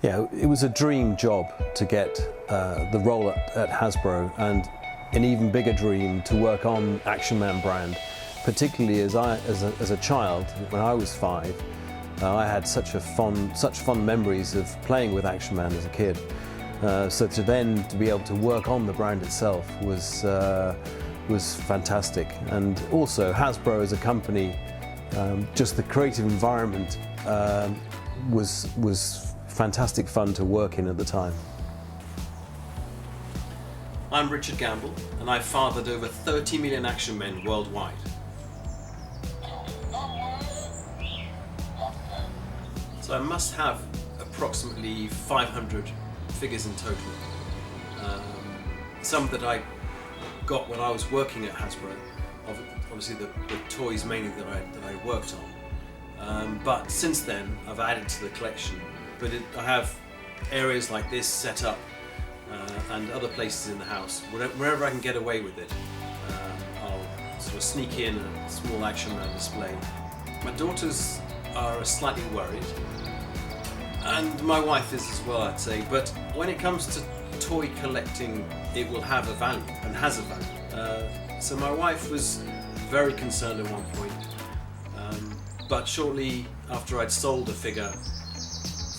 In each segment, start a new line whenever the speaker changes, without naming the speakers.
Yeah, it was a dream job to get the role at Hasbro, and an even bigger dream to work on Action Man brand, particularly as a child. When I was 5, I had such fond memories of playing with Action Man as a kid. So to be able to work on the brand itself was fantastic. And also Hasbro as a company, just the creative environment was fantastic fun to work in at the time.
I'm Richard Gamble, and I've fathered over 30 million Action Men worldwide. So I must have approximately 500 figures in total. Some that I got when I was working at Hasbro, obviously the toys mainly that I worked on. But since then I've added to the collection. But I have areas like this set up and other places in the house. Wherever I can get away with it, I'll sort of sneak in a small Action Man display. My daughters are slightly worried, and my wife is as well, I'd say. But when it comes to toy collecting, it will have a value and has a value. So my wife was very concerned at one point, but shortly after I'd sold a figure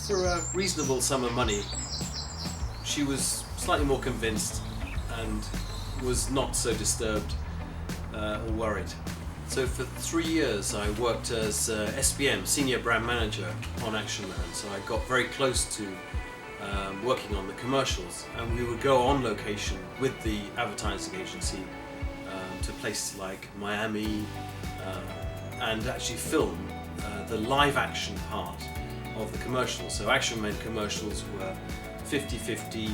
for a reasonable sum of money, she was slightly more convinced and was not so disturbed or worried. So for 3 years I worked as SBM, Senior Brand Manager on Action Man, so I got very close to working on the commercials, and we would go on location with the advertising agency to places like Miami and actually film the live action part of the commercials. So Action Man commercials were 50-50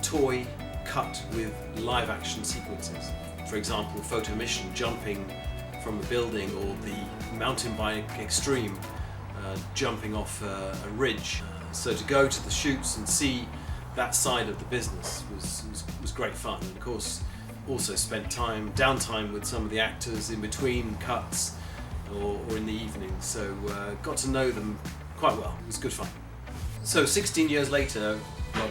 toy cut with live action sequences. For example, Photo Mission jumping from a building, or the mountain bike extreme jumping off a ridge. So to go to the shoots and see that side of the business was great fun, and of course also spent downtime with some of the actors in between cuts or in the evening, so got to know them quite well. It was good fun. So 16 years later, got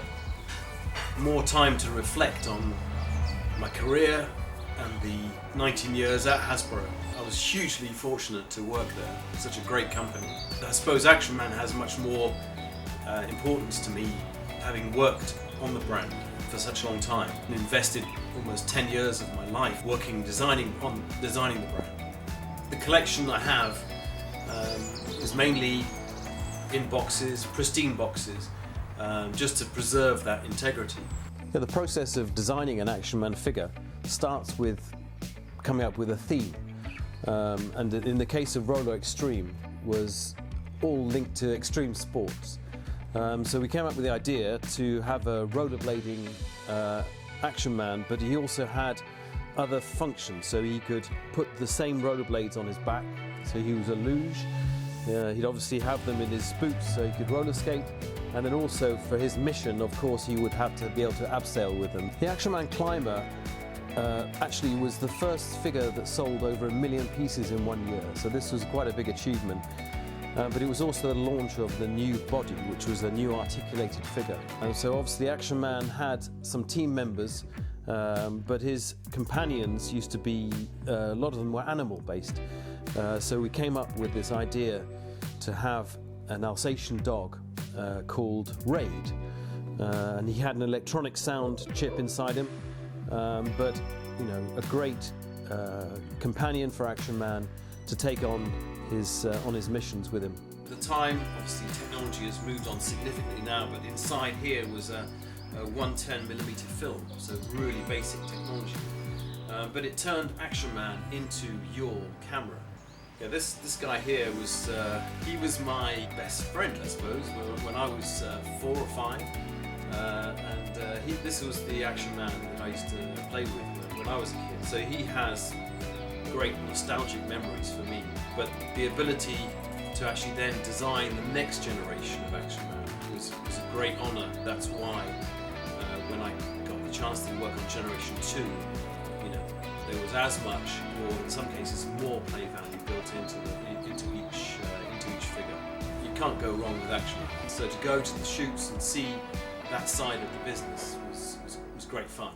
more time to reflect on my career and the 19 years at Hasbro. I was hugely fortunate to work there. Such a great company. I suppose Action Man has much more importance to me, having worked on the brand for such a long time and invested almost 10 years of my life designing the brand. The collection I have is mainly in boxes, pristine boxes, just to preserve that integrity.
Yeah, the process of designing an Action Man figure starts with coming up with a theme, and in the case of Roller Extreme, was all linked to extreme sports. So we came up with the idea to have a rollerblading Action Man, but he also had other functions, so he could put the same rollerblades on his back, so he was a luge. He'd obviously have them in his boots so he could roller skate, and then also for his mission, of course, he would have to be able to abseil with them. The Action Man Climber actually was the first figure that sold over 1 million pieces in 1 year, so this was quite a big achievement. But it was also the launch of the new body, which was a new articulated figure. And so obviously Action Man had some team members, but his companions used to be, a lot of them were animal based. So we came up with this idea to have an Alsatian dog called Raid. And he had an electronic sound chip inside him, but a great companion for Action Man to take on his missions with him.
At the time, obviously technology has moved on significantly now, but inside here was a 110mm film, so really basic technology. But it turned Action Man into your camera. Yeah, this guy here was he was my best friend, I suppose, when I was 4 or 5, and this was the Action Man that I used to play with when I was a kid. So he has great nostalgic memories for me, but the ability to actually then design the next generation of Action Man was a great honour. That's why when I got the chance to work on Generation 2, there was as much, or in some cases more, play value built into each figure. can't go wrong with action man. So to go to the shoots and see that side of the business was great fun.